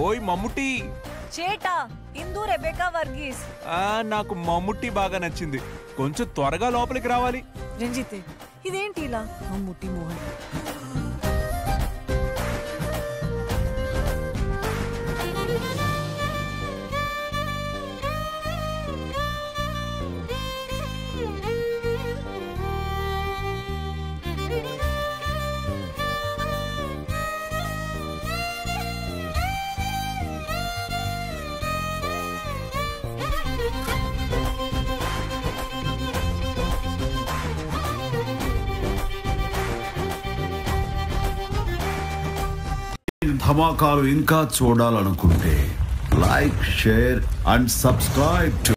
ఓయ్ మమ్ముట్టి. చేటా ఇందు రెబెకా వర్గీస్. నాకు మమ్ముట్టి బాగా నచ్చింది. కొంచెం త్వరగా లోపలికి రావాలి. రంజిత్ ఇదేంటి ఇలా? మమ్ముట్టి మోహన్. ధమాకాలు ఇంకా చూడాలనుకుంటే లైక్, షేర్ అండ్ సబ్స్క్రైబ్.